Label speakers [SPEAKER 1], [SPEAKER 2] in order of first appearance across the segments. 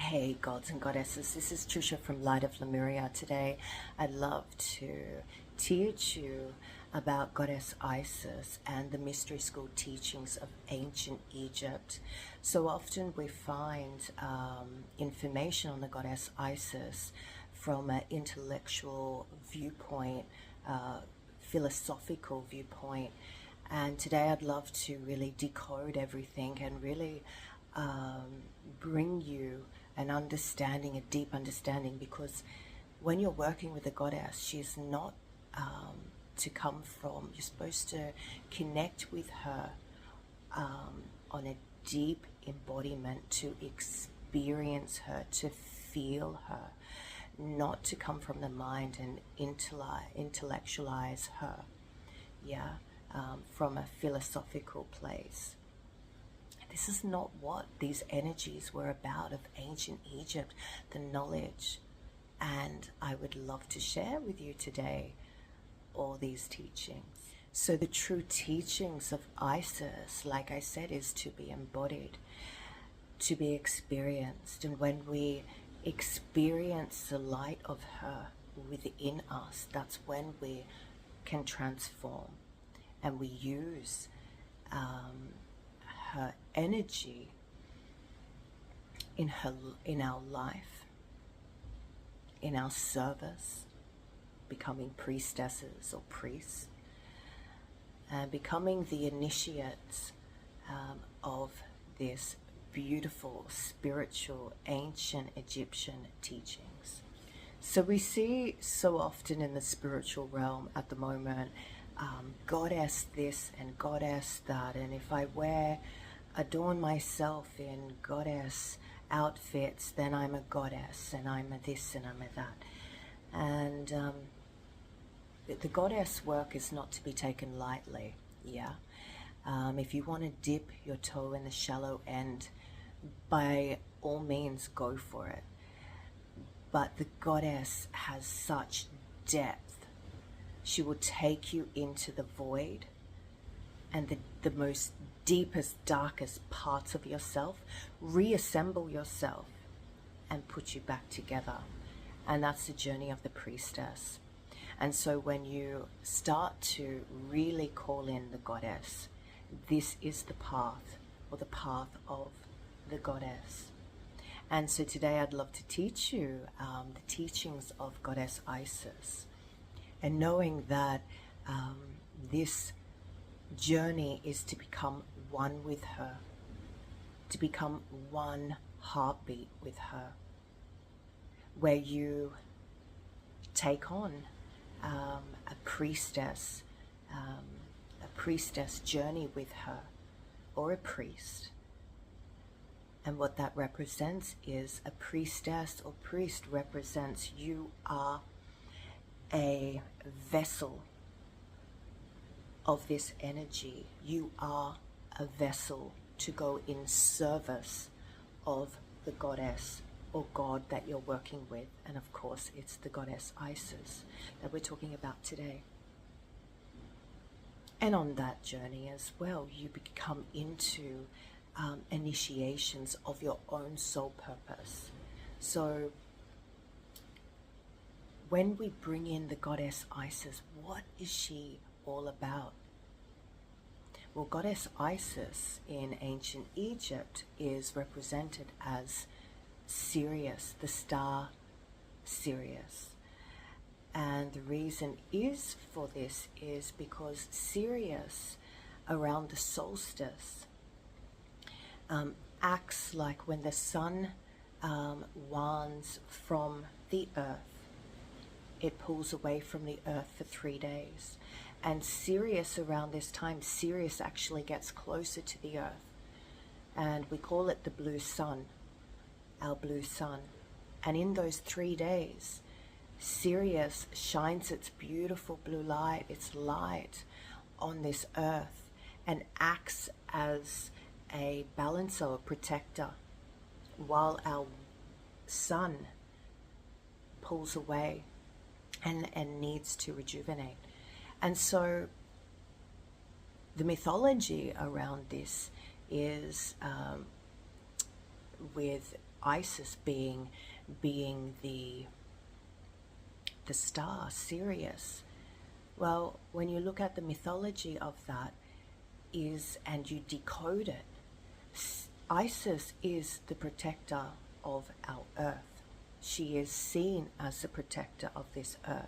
[SPEAKER 1] Hey gods and goddesses, this is Trisha from Light of Lemuria. Today I'd love to teach you about Goddess Isis and the mystery school teachings of ancient Egypt. So often we find information on the Goddess Isis from an intellectual viewpoint, philosophical viewpoint, and today I'd love to really decode everything and really bring you an understanding, a deep understanding, because when you're working with a goddess, she's not to come from, you're supposed to connect with her on a deep embodiment, to experience her, to feel her, not to come from the mind and intellectualize her, from a philosophical place. This is not what these energies were about of ancient Egypt, the knowledge. And I would love to share with you today all these teachings. So the true teachings of Isis, like I said, is to be embodied, to be experienced. And when we experience the light of her within us, that's when we can transform. And we use her energy in our life, in our service, becoming priestesses or priests, and becoming the initiates of this beautiful, spiritual, ancient Egyptian teachings. So we see so often in the spiritual realm at the moment, goddess this and goddess that, and if I adorn myself in goddess outfits, then I'm a goddess, and I'm a this and I'm a that. And the goddess work is not to be taken lightly. If you want to dip your toe in the shallow end, by all means go for it. But the goddess has such depth. She will take you into the void and the most deepest, darkest parts of yourself, reassemble yourself and put you back together. And that's the journey of the priestess. And so when you start to really call in the goddess, this is the path, or the path of the goddess. And so today I'd love to teach you the teachings of Goddess Isis. And knowing that this journey is to become one with her, to become one heartbeat with her, where you take on a priestess journey with her, or a priest. And what that represents is a priestess or priest represents you are a vessel of this energy. You are a vessel to go in service of the goddess or god that you're working with. And of course, it's the goddess Isis that we're talking about today. And on that journey as well, you become into initiations of your own soul purpose. So when we bring in the goddess Isis, what is she all about? Well, goddess Isis in ancient Egypt is represented as Sirius, the star Sirius. And the reason is for this is because Sirius, around the solstice, acts like when the sun wands from the earth. It pulls away from the earth for 3 days. And Sirius, around this time, Sirius actually gets closer to the earth. And we call it the blue sun, our blue sun. And in those 3 days, Sirius shines its beautiful blue light, its light on this earth, and acts as a balancer, a protector, while our sun pulls away and needs to rejuvenate. And so the mythology around this is with Isis being the star, Sirius. Well, when you look at the mythology of that and you decode it, Isis is the protector of our earth. She is seen as the protector of this earth.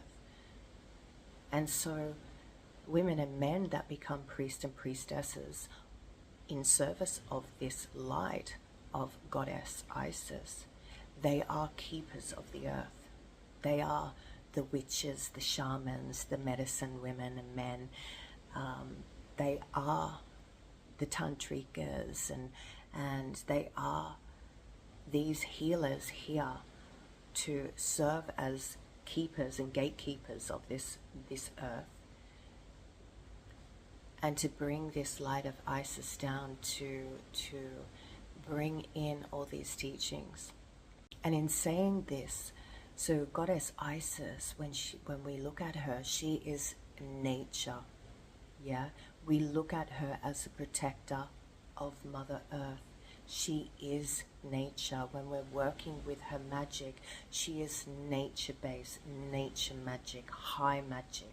[SPEAKER 1] And so women and men that become priests and priestesses in service of this light of goddess Isis, they are keepers of the earth. They are the witches, the shamans, the medicine women and men. They are the tantrikas, and they are these healers here to serve as keepers and gatekeepers of this earth, and to bring this light of Isis down to bring in all these teachings. And in saying this, so goddess Isis, when we look at her, she is nature. Yeah, we look at her as a protector of Mother Earth. She is nature. When we're working with her magic, she is nature-based, nature magic, high magic.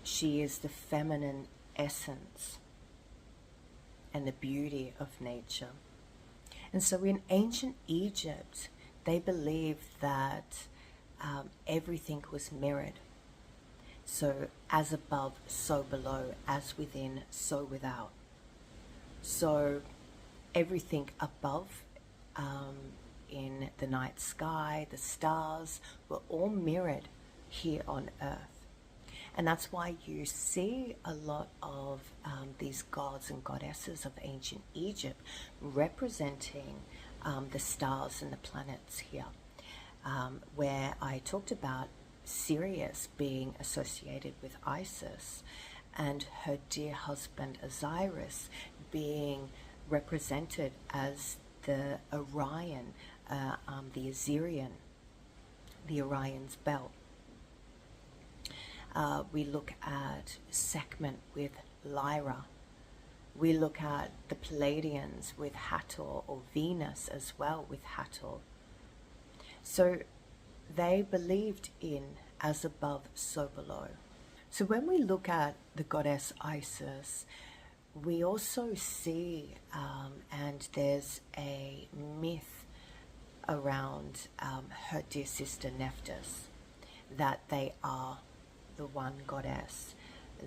[SPEAKER 1] She is the feminine essence and the beauty of nature. And so in ancient Egypt, they believed that everything was mirrored. So as above, so below, as within, so without. So everything above in the night sky, the stars, were all mirrored here on earth. And that's why you see a lot of these gods and goddesses of ancient Egypt representing the stars and the planets here, where I talked about Sirius being associated with Isis and her dear husband Osiris being represented as the Orion, the Assyrian, the Orion's belt. We look at Sekhmet with Lyra. We look at the Palladians with Hathor, or Venus as well with Hathor. So they believed in as above, so below. So when we look at the goddess Isis, we also see, and there's a myth around her dear sister Nephthys, that they are the one goddess,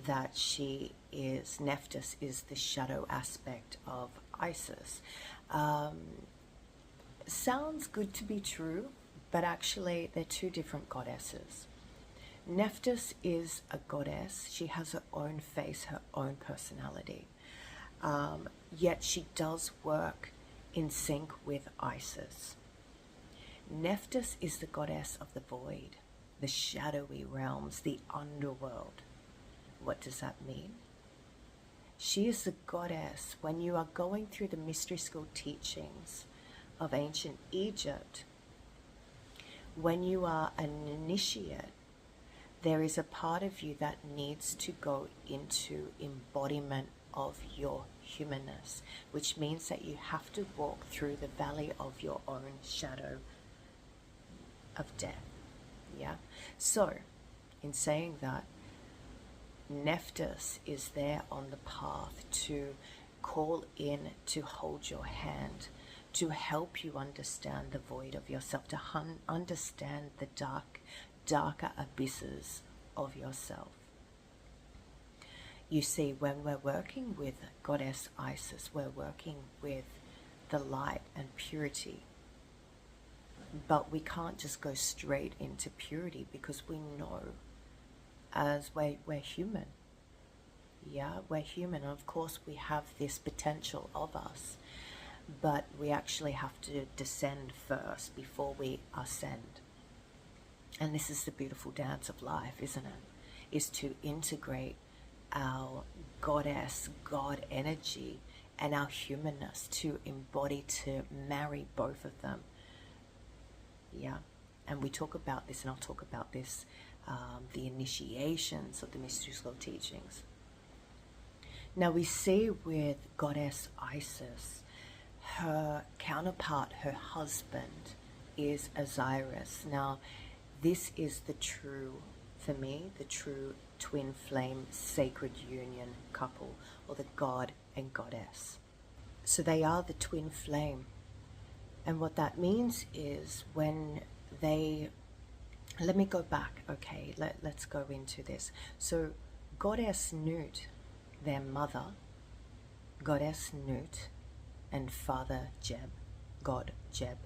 [SPEAKER 1] that she is, Nephthys is the shadow aspect of Isis. Sounds good to be true, but actually they're two different goddesses. Nephthys is a goddess. She has her own face, her own personality. Yet she does work in sync with Isis. Nephthys is the goddess of the void, the shadowy realms, the underworld. What does that mean? She is the goddess, when you are going through the mystery school teachings of ancient Egypt, when you are an initiate, there is a part of you that needs to go into embodiment of your humanness, which means that you have to walk through the valley of your own shadow of death. Yeah. So in saying that, Nephthys is there on the path to call in, to hold your hand, to help you understand the void of yourself, to understand the darker abysses of yourself. You see, when we're working with Goddess Isis, we're working with the light and purity. But we can't just go straight into purity, because we know as we're human. Yeah, we're human. And of course, we have this potential of us, but we actually have to descend first before we ascend. And this is the beautiful dance of life, isn't it? Is to integrate our goddess, God energy, and our humanness, to embody, to marry both of them. Yeah, and we talk about this, and I'll talk about this, the initiations of the mystery school teachings. Now we see with Goddess Isis her counterpart, her husband, is Osiris. Now, this is the true, for me, the true twin flame sacred union couple, or the god and goddess. So they are the twin flame. And what that means is when they, let me go back, okay, let's go into this. So Goddess Nut, their mother, Goddess Nut, and Father Jeb, God Jeb.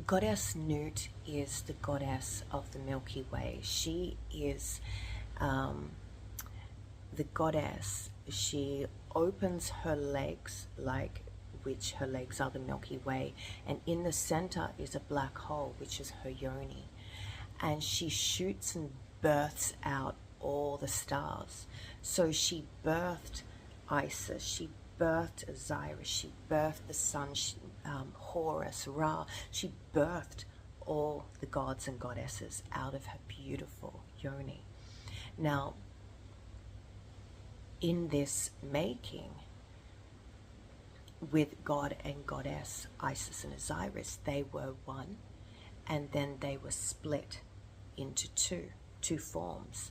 [SPEAKER 1] Goddess Nut is the goddess of the Milky Way. She is the goddess. She opens her legs, like which her legs are the Milky Way, and in the center is a black hole, which is her yoni, and she shoots and births out all the stars. So she birthed Isis, she birthed Osiris, she birthed the sun, Horus, Ra. She birthed all the gods and goddesses out of her beautiful yoni. Now, in this making, with God and Goddess, Isis and Osiris, they were one, and then they were split into two forms.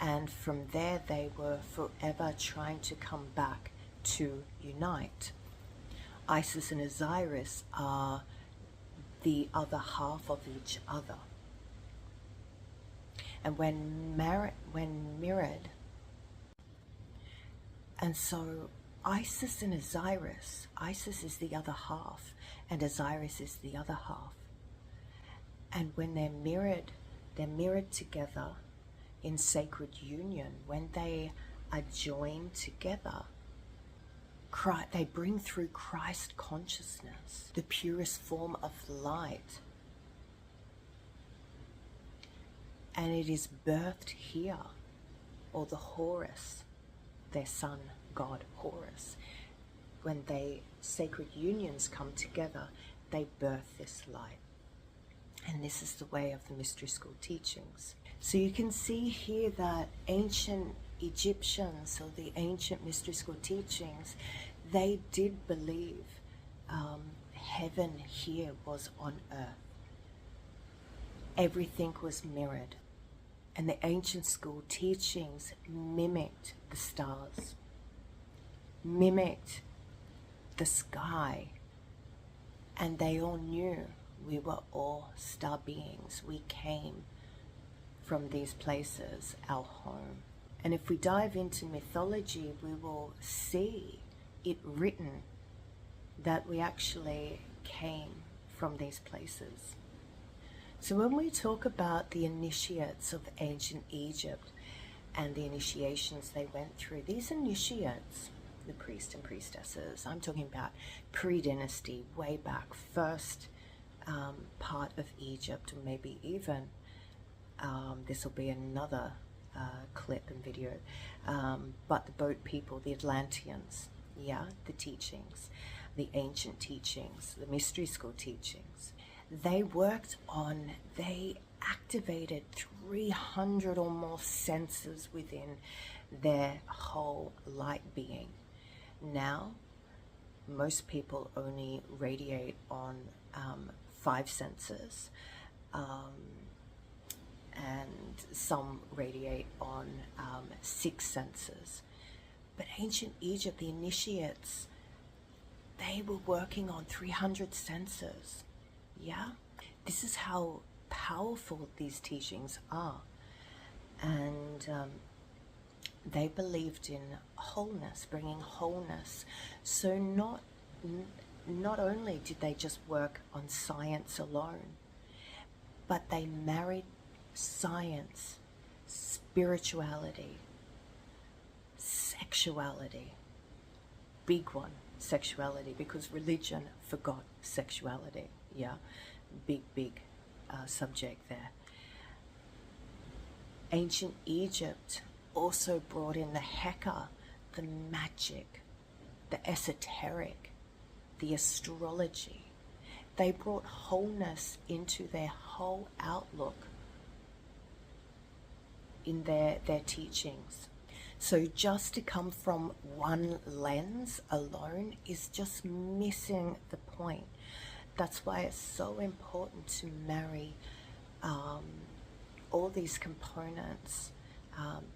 [SPEAKER 1] And from there, they were forever trying to come back to unite. Isis and Osiris are the other half of each other. And when mirrored, and so Isis and Osiris, Isis is the other half, and Osiris is the other half. And when they're mirrored together in sacred union. When they are joined together, they bring through Christ consciousness, the purest form of light. And it is birthed here, or the Horus, their son, God Horus. When sacred unions come together, they birth this light. And this is the way of the mystery school teachings. So you can see here that ancient Egyptians, or the ancient mystery school teachings, they did believe heaven here was on earth. Everything was mirrored. And the ancient school teachings mimicked the stars, mimicked the sky, and they all knew we were all star beings. We came from these places, our home. And if we dive into mythology, we will see it written that we actually came from these places. So when we talk about the initiates of ancient Egypt and the initiations they went through, these initiates, the priests and priestesses, I'm talking about pre-dynasty, way back, first part of Egypt, or maybe even, this will be another clip and video, but the boat people, the Atlanteans, yeah, the teachings, the ancient teachings, the mystery school teachings, they activated 300 or more senses within their whole light being. Now, most people only radiate on 5 senses, and some radiate on 6 senses. But ancient Egypt, the initiates, they were working on 300 senses. Yeah, this is how powerful these teachings are. And they believed in wholeness, bringing wholeness. So not only did they just work on science alone, but they married science, spirituality, sexuality, big one, sexuality, because religion forgot sexuality. Yeah, big subject there. Ancient Egypt also brought in the Heka, the magic, the esoteric, the astrology. They brought wholeness into their whole outlook in their teachings. So just to come from one lens alone is just missing the point. That's why it's so important to marry all these components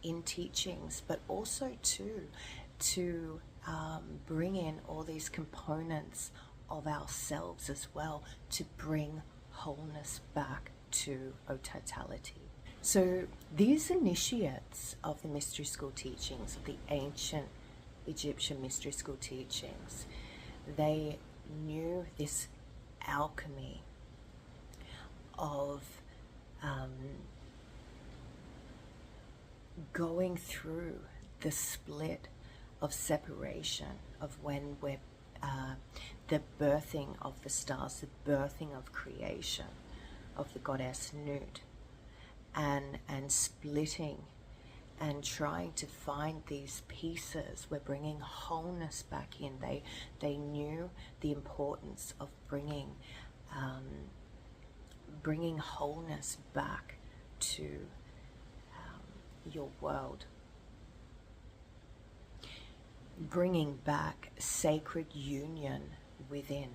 [SPEAKER 1] in teachings, but also to bring in all these components of ourselves as well, to bring wholeness back to totality. So these initiates of the mystery school teachings, of the ancient Egyptian mystery school teachings, they knew this alchemy of going through the split of separation, of when we're the birthing of the stars, the birthing of creation, of the goddess Nut, and splitting and trying to find these pieces. We're bringing wholeness back in. They knew the importance of bringing wholeness back to your world, bringing back sacred union within.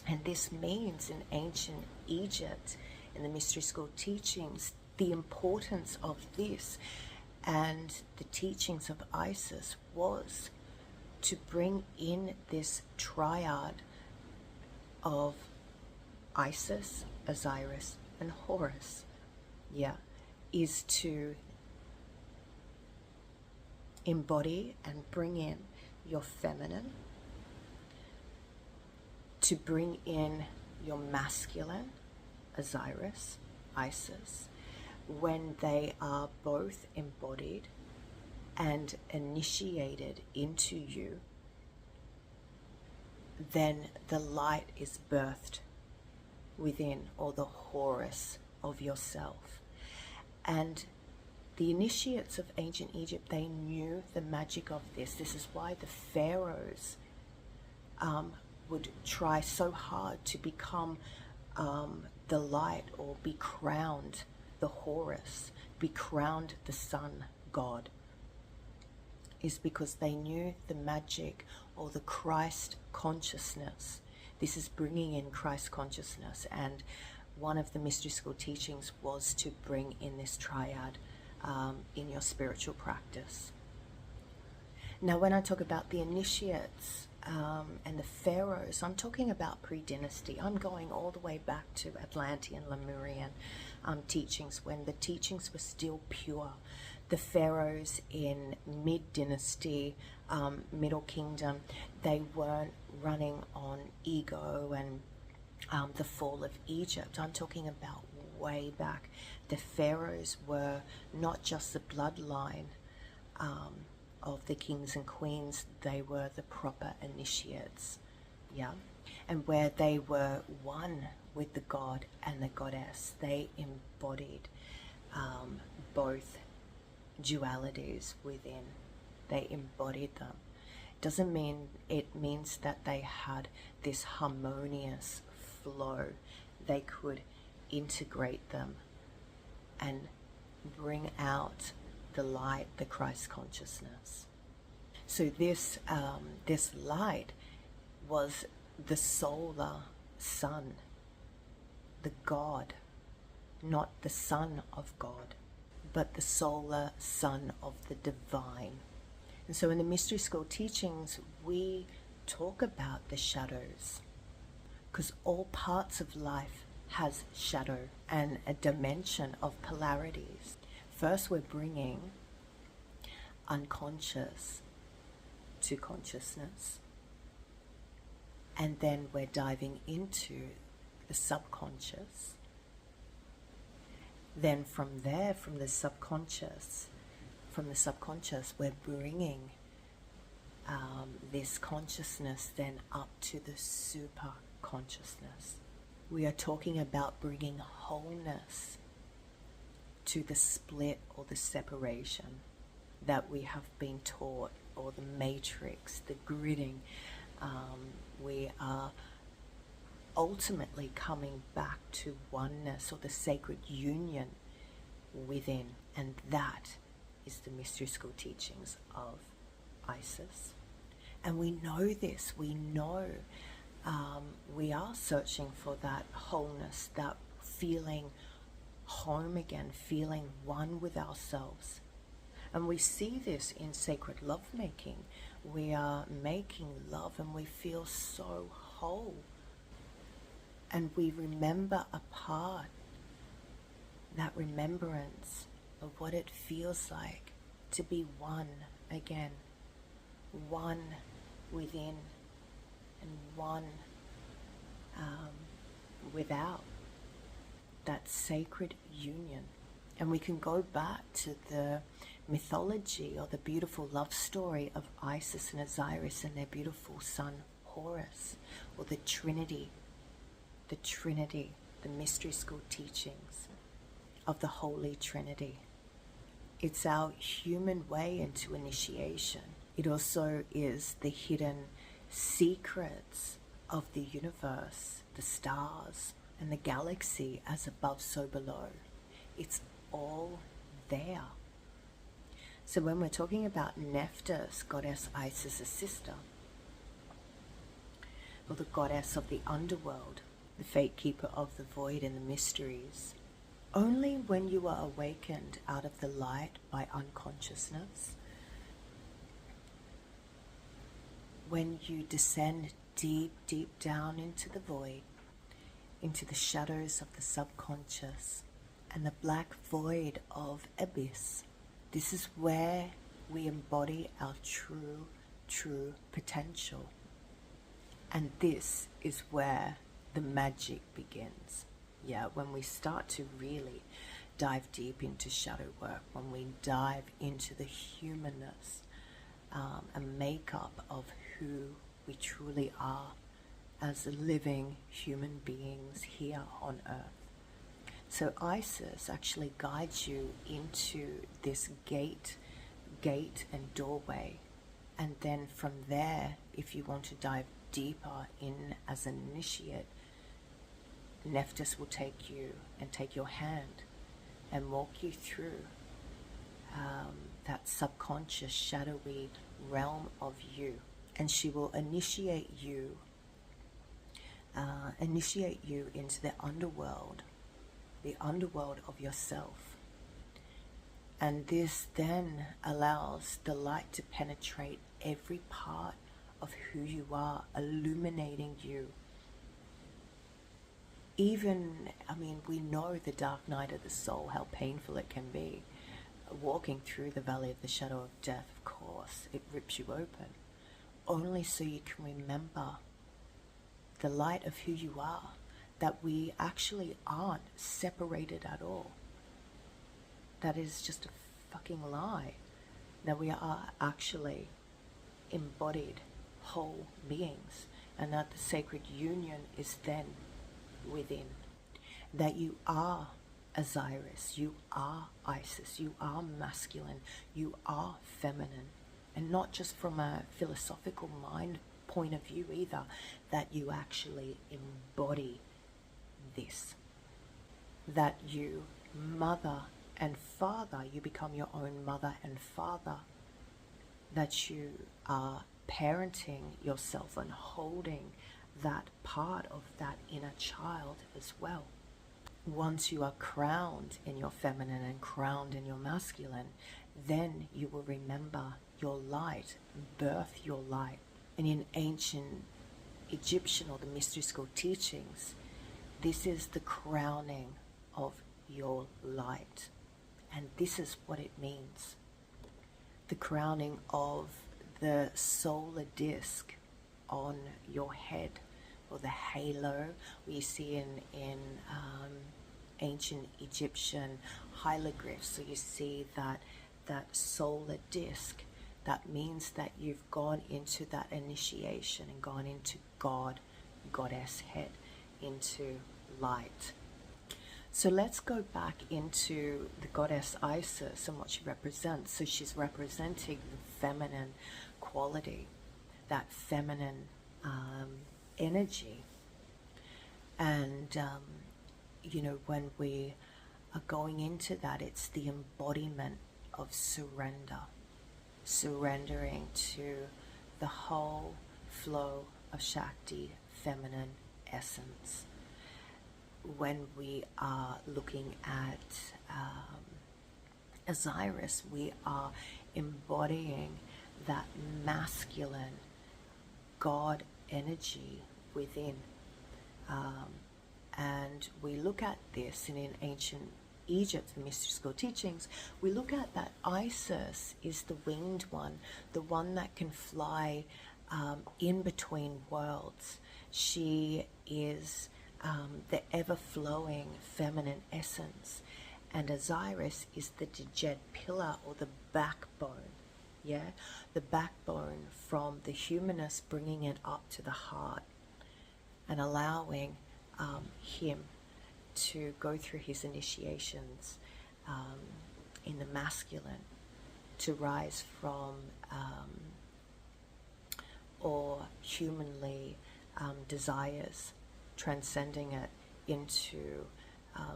[SPEAKER 1] And this means in ancient Egypt, in the mystery school teachings, the importance of this and the teachings of Isis was to bring in this triad of Isis, Osiris, and Horus. Is to embody and bring in your feminine, to bring in your masculine, Osiris, Isis, when they are both embodied and initiated into you, then the light is birthed within, or the Horus of yourself. And the initiates of ancient Egypt, they knew the magic of this. This is why the pharaohs would try so hard to become the light, or be crowned the Horus, be crowned the sun god, is because they knew the magic, or the Christ consciousness. This is bringing in Christ consciousness, and one of the mystery school teachings was to bring in this triad in your spiritual practice. Now, when I talk about the initiates and the pharaohs, I'm talking about pre-dynasty. I'm going all the way back to Atlantean, Lemurian teachings, when the teachings were still pure. The pharaohs in mid-dynasty, Middle Kingdom, they weren't running on ego and the fall of Egypt. I'm talking about way back. The pharaohs were not just the bloodline of the kings and queens, they were the proper initiates, and where they were one with the god and the goddess, they embodied both dualities within. They embodied them. Doesn't mean, it means that they had this harmonious flow. They could integrate them and bring out the light, the Christ consciousness. So this light was the solar sun, the God, not the Son of God, but the solar sun of the divine. And so in the mystery school teachings, we talk about the shadows, because all parts of life has shadow and a dimension of polarities. First, we're bringing unconscious to consciousness, and then we're diving into the subconscious. Then from there, from the subconscious, we're bringing this consciousness then up to the super consciousness. We are talking about bringing wholeness to the split or the separation that we have been taught, or the matrix, the gridding. We are ultimately coming back to oneness, or the sacred union within, and that is the mystery school teachings of Isis. And we know this, we know we are searching for that wholeness, that feeling home again, feeling one with ourselves. And we see this in sacred lovemaking. We are making love and we feel so whole. And we remember a part, that remembrance of what it feels like to be one again, one within and one without, that sacred union. And we can go back to the mythology or the beautiful love story of Isis and Osiris and their beautiful son Horus, or the Trinity, the mystery school teachings of the Holy Trinity. It's our human way into initiation. It also is the hidden secrets of the universe, the stars and the galaxy, as above so below. It's all there. So when we're talking about Nephthys, goddess Isis' sister, or the goddess of the underworld, the fate keeper of the void and the mysteries, only when you are awakened out of the light by unconsciousness, when you descend deep, deep down into the void, into the shadows of the subconscious and the black void of abyss, this is where we embody our true potential. And this is where the magic begins. Yeah, when we start to really dive deep into shadow work, when we dive into the humanness and makeup of who we truly are as living human beings here on earth. So Isis actually guides you into this gate and doorway, and then from there, if you want to dive deeper in as an initiate, Nephthys will take you and take your hand and walk you through that subconscious shadowy realm of you, and she will initiate you into the underworld of yourself. And this then allows the light to penetrate every part of who you are, illuminating you. Even, we know the dark night of the soul, how painful it can be. Walking through the valley of the shadow of death, of course, it rips you open. Only so you can remember the light of who you are, that we actually aren't separated at all. That is just a fucking lie. That we are actually embodied whole beings, and that the sacred union is then within. That you are Osiris, you are Isis, you are masculine, you are feminine, and not just from a philosophical mind point of view either, that you actually embody this, that you mother and father, you become your own mother and father, that you are parenting yourself and holding that part of that inner child as well. Once you are crowned in your feminine and crowned in your masculine, then you will remember your light, birth your light. And in ancient Egyptian or the mystery school teachings, this is the crowning of your light. And this is what it means. The crowning of the solar disc on your head, or the halo we see in ancient Egyptian hieroglyphs. So you see that solar disc. That means that you've gone into that initiation and gone into goddess head, into light. So let's go back into the goddess Isis and what she represents. So she's representing the feminine quality, that feminine energy. And, when we are going into that, it's the embodiment of surrender, surrendering to the whole flow of Shakti, feminine essence. When we are looking at Osiris, we are embodying that masculine God energy within. And we look at this, and in ancient Egypt, the mystical teachings, we look at that Isis is the winged one, the one that can fly in between worlds. She is the ever-flowing feminine essence, and Osiris is the Djed pillar, or the backbone. Yeah, the backbone from the humanist, bringing it up to the heart and allowing him to go through his initiations in the masculine, to rise from or humanly desires, transcending it into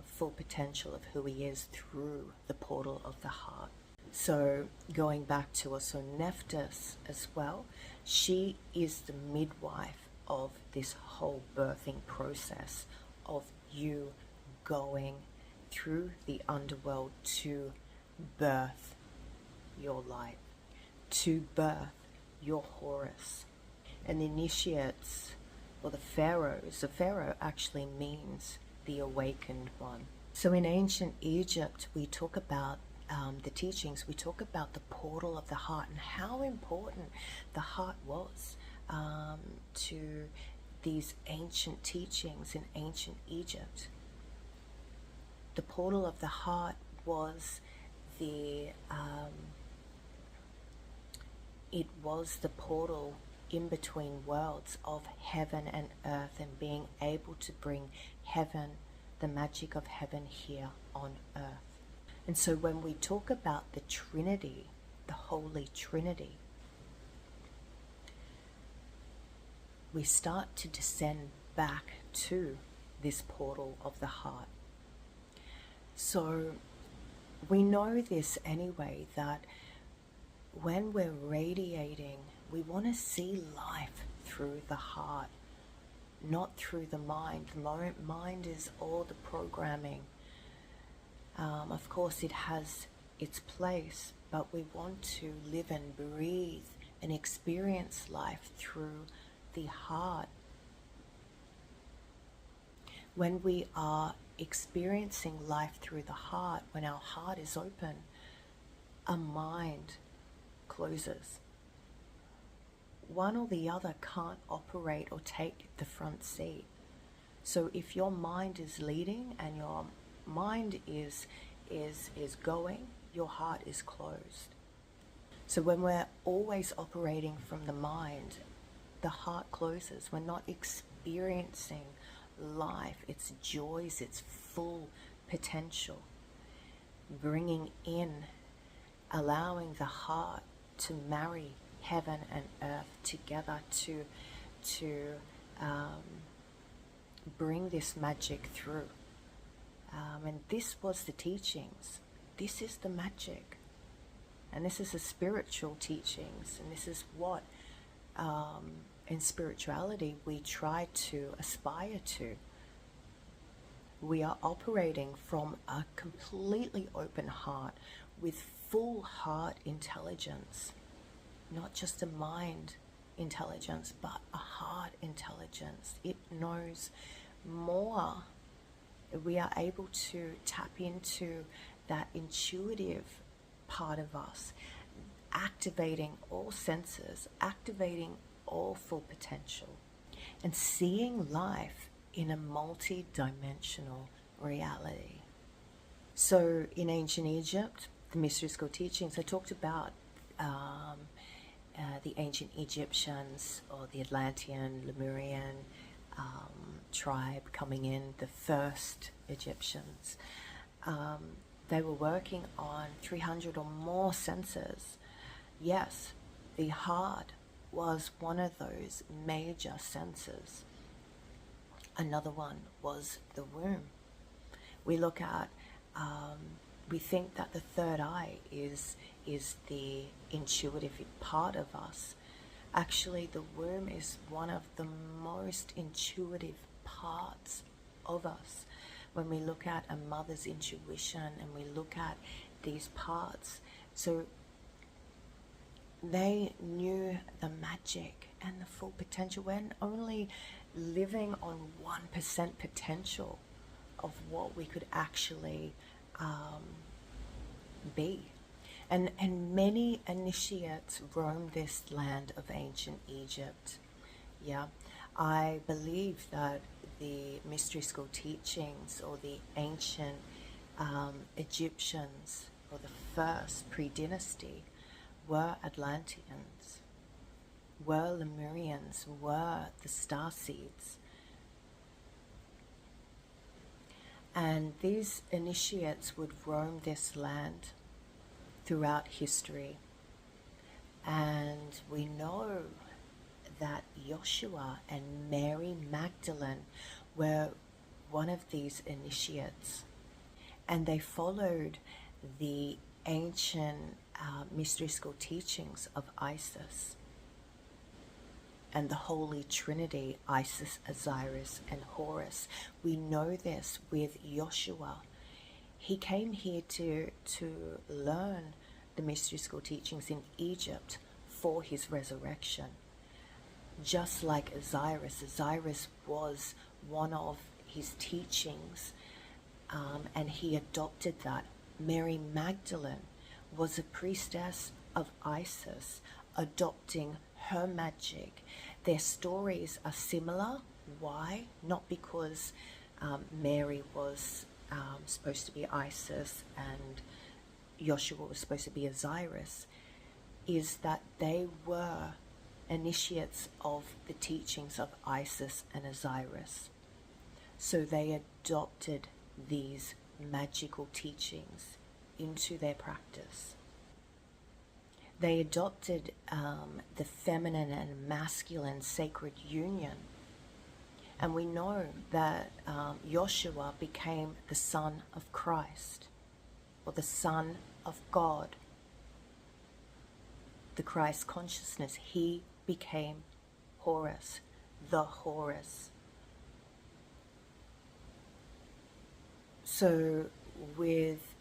[SPEAKER 1] full potential of who he is through the portal of the heart. So going back to also Nephthys as well, she is the midwife of this whole birthing process of you going through the underworld to birth your light, to birth your Horus. And the initiates, or the pharaohs, the pharaoh actually means the awakened one. So in ancient Egypt, we talk about the teachings, we talk about the portal of the heart and how important the heart was to these ancient teachings in ancient Egypt. The portal of the heart was it was the portal in between worlds of heaven and earth, and being able to bring heaven, the magic of heaven, here on earth. And so when we talk about the Trinity, the Holy Trinity, we start to descend back to this portal of the heart. So we know this anyway, that when we're radiating, we want to see life through the heart, not through the mind. The mind is all the programming. Of course, it has its place, but we want to live and breathe and experience life through the heart. When we are experiencing life through the heart, when our heart is open, our mind closes. One or the other can't operate or take the front seat. So if your mind is leading and your mind is going, your heart is closed. So when we're always operating from the mind, the heart closes. We're not experiencing life, its joys, its full potential. Bringing in, allowing the heart to marry heaven and earth together to bring this magic through. And this was the teachings. This is the magic. And this is the spiritual teachings. And this is what in spirituality we try to aspire to. We are operating from a completely open heart with full heart intelligence. Not just a mind intelligence, but a heart intelligence. It knows more. We are able to tap into that intuitive part of us, activating all senses, activating all full potential, and seeing life in a multi-dimensional reality. So in ancient Egypt, the mystical teachings, I talked about the ancient Egyptians, or the Atlantean, Lemurian tribe coming in, the first Egyptians. They were working on 300 or more senses. Yes, the heart was one of those major senses. Another one was the womb. We look at We think that the third eye is the intuitive part of us. Actually, the womb is one of the most intuitive parts of us. When we look at a mother's intuition and we look at these parts, so they knew the magic and the full potential. We're only living on 1% potential of what we could actually be. And many initiates roam this land of ancient Egypt. Yeah, I believe that the mystery school teachings or the ancient Egyptians or the first pre-dynasty were Atlanteans, were Lemurians, were the star seeds. And these initiates would roam this land throughout history. And we know that Joshua and Mary Magdalene were one of these initiates. And they followed the ancient mystery school teachings of Isis and the Holy Trinity, Isis, Osiris, and Horus. We know this with Joshua. He came here to learn the mystery school teachings in Egypt for his resurrection. Just like Osiris, Osiris was one of his teachings, and he adopted that. Mary Magdalene was a priestess of Isis, adopting her magic. Their stories are similar. Why? Not because Mary was supposed to be Isis and Joshua was supposed to be Osiris, is that they were initiates of the teachings of Isis and Osiris. So they adopted these magical teachings into their practice. They adopted the feminine and masculine sacred union. And we know that Joshua became the son of Christ, or the son of God. The Christ consciousness, he became Horus, the Horus. So with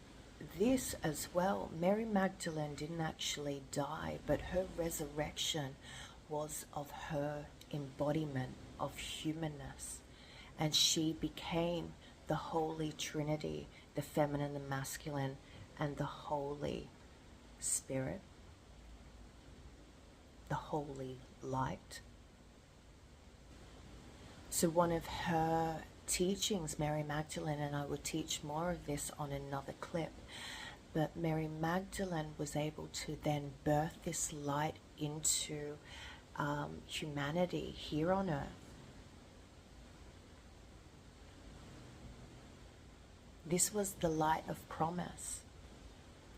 [SPEAKER 1] this as well, Mary Magdalene didn't actually die, but her resurrection was of her embodiment of humanness. And she became the Holy Trinity, the feminine, the masculine, and the Holy Spirit, the Holy Light. So one of her teachings, Mary Magdalene, and I will teach more of this on another clip, but Mary Magdalene was able to then birth this light into humanity here on earth. This was the light of promise,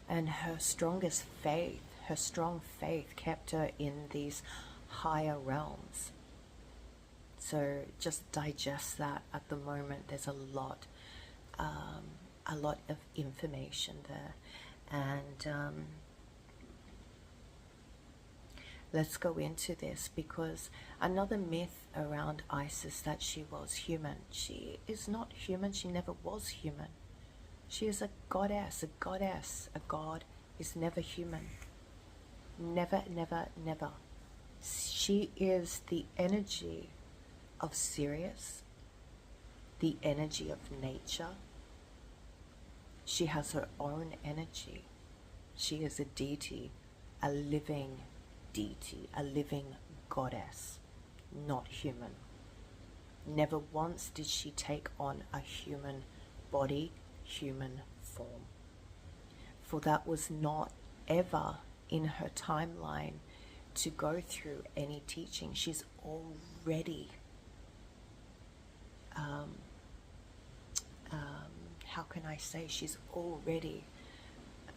[SPEAKER 1] and her strongest faith, her strong faith kept her in these higher realms. So just digest that at the moment. There's a lot of information there. And let's go into this, because another myth around Isis that she was human. She is not human. She never was human. She is a goddess, a goddess. A god is never human. Never, never, never. She is the energy of Sirius, the energy of nature. She has her own energy. She is a deity, a living deity, a living goddess, not human. Never once did she take on a human body, human form. For that was not ever in her timeline to go through any teaching. She's already how can I say, she's already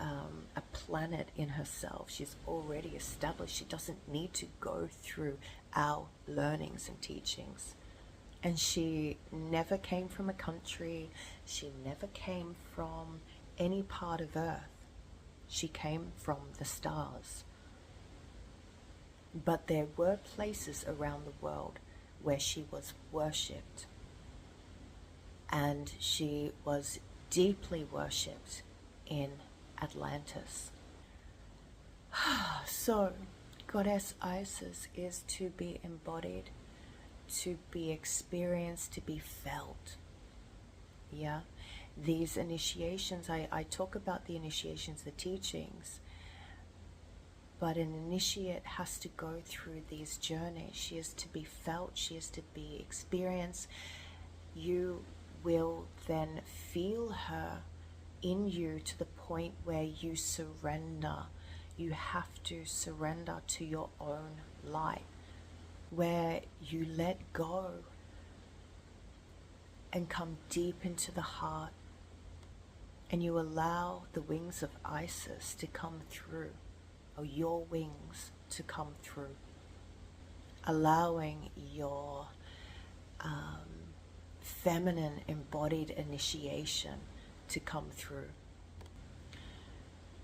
[SPEAKER 1] a planet in herself. She's already established. She doesn't need to go through our learnings and teachings. And she never came from a country. She never came from any part of Earth. She came from the stars. But there were places around the world where she was worshipped. And she was deeply worshipped in Atlantis. So, Goddess Isis is to be embodied, to be experienced, to be felt. Yeah, these initiations, I talk about the initiations, the teachings, but an initiate has to go through these journeys. She is to be felt, she is to be experienced. You will then feel her in you to the point where you surrender. You have to surrender to your own light, where you let go and come deep into the heart, and you allow the wings of Isis to come through, or your wings to come through, allowing your feminine embodied initiation to come through,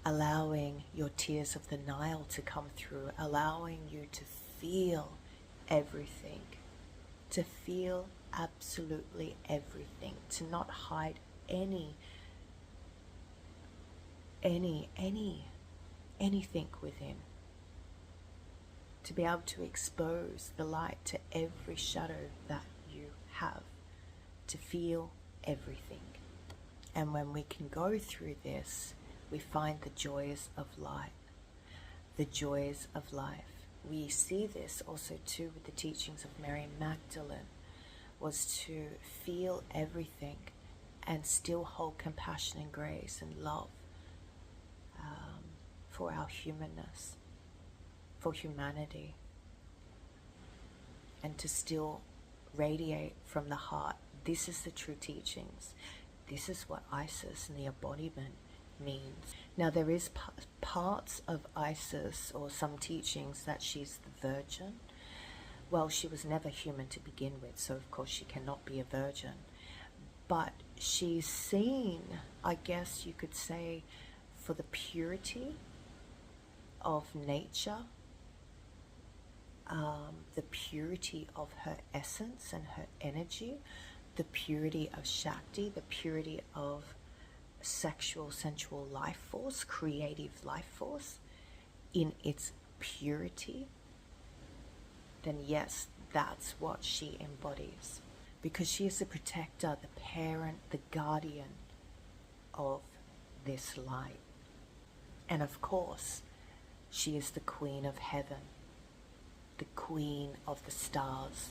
[SPEAKER 1] allowing your tears of the Nile to come through, allowing you to feel everything, to feel absolutely everything, to not hide anything within, to be able to expose the light to every shadow that you have, to feel everything. And when we can go through this, we find the joys of light, the joys of life. We see this also too with the teachings of Mary Magdalene, was to feel everything and still hold compassion and grace and love for our humanness, for humanity, and to still radiate from the heart. This is the true teachings. This is what Isis and the embodiment means. Now there is parts of Isis, or some teachings, that she's the virgin. Well, she was never human to begin with, so of course she cannot be a virgin. But she's seen, I guess you could say, for the purity of nature, the purity of her essence and her energy, the purity of Shakti, the purity of sexual, sensual life force, creative life force in its purity, then yes, that's what she embodies. Because she is the protector, the parent, the guardian of this light. And of course, she is the Queen of Heaven, the Queen of the stars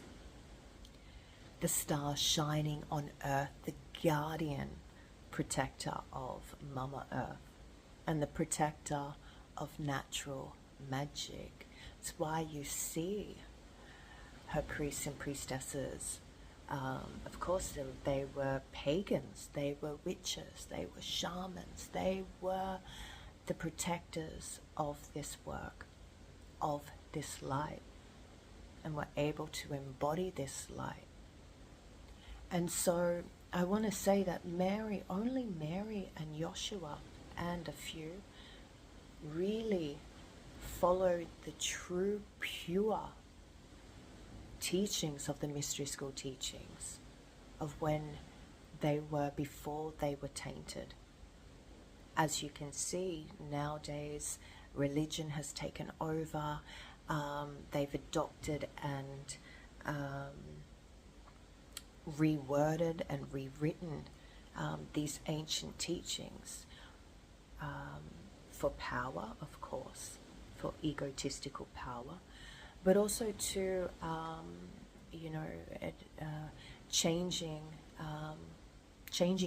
[SPEAKER 1] shining on earth, the guardian protector of Mama Earth, and the protector of natural magic. It's why you see her priests and priestesses. Of course, they were pagans, they were witches, they were shamans, they were the protectors of this work, of this light, and were able to embody this light. And so I want to say that Mary, only Mary and Joshua and a few really followed the true, pure teachings of the mystery school teachings of when they were, before they were tainted. As you can see, nowadays religion has taken over. They've adopted and reworded and rewritten these ancient teachings for power, of course, for egotistical power, but also to changing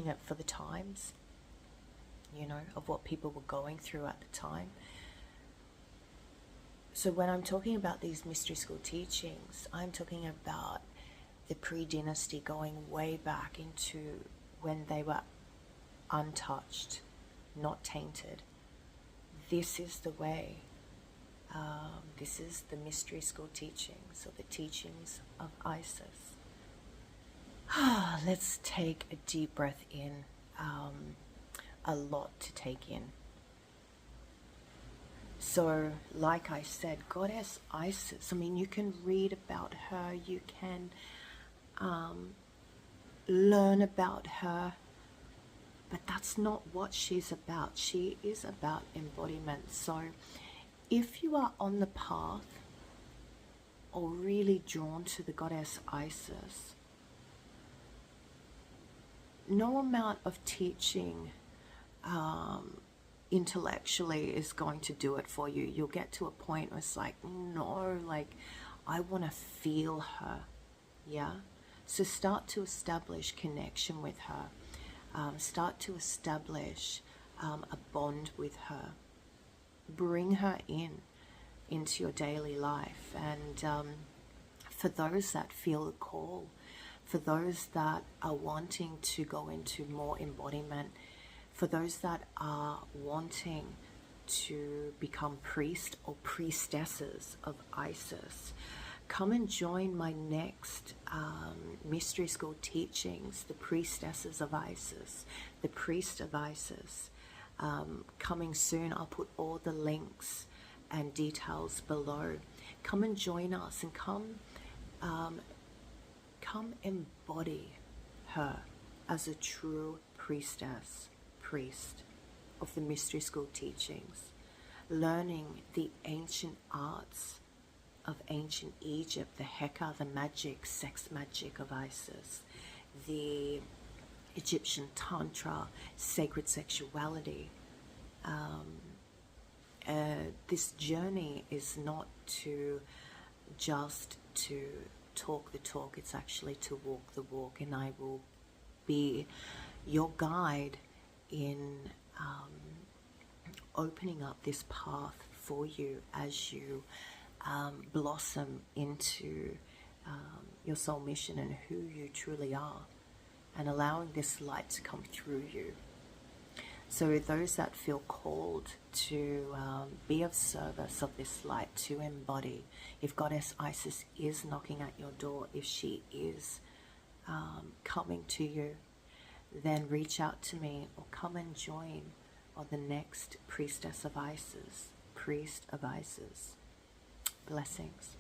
[SPEAKER 1] it for the times, of what people were going through at the time. So when I'm talking about these mystery school teachings, I'm talking about the pre-dynasty, going way back into when they were untouched, not tainted. This is the way. This is the mystery school teachings, or the teachings of Isis. Let's take a deep breath in. a lot to take in. So, like I said, Goddess Isis, I mean, you can read about her, you can learn about her, but that's not what she's about. She is about embodiment. So, if you are on the path or really drawn to the Goddess Isis, no amount of teaching intellectually is going to do it for you. You'll get to a point where it's like, no, like, I want to feel her. Yeah. So start to establish connection with her. Start to establish a bond with her. Bring her into your daily life. And for those that feel the call, for those that are wanting to go into more embodiment, for those that are wanting to become priest or priestesses of Isis, come and join my next mystery school teachings, the Priestesses of Isis, the Priest of Isis. Coming soon. I'll put all the links and details below. Come and join us, and come embody her as a true priest of the mystery school teachings, learning the ancient arts of ancient Egypt, the Heka, the magic, sex magic of Isis, the Egyptian Tantra, sacred sexuality. This journey is not just to talk the talk, it's actually to walk the walk, and I will be your guide in opening up this path for you as you blossom into your soul mission and who you truly are, and allowing this light to come through you. So those that feel called to be of service of this light, to embody, if Goddess Isis is knocking at your door, if she is coming to you, then reach out to me or come and join on the next Priestess of Isis, Priest of Isis. Blessings.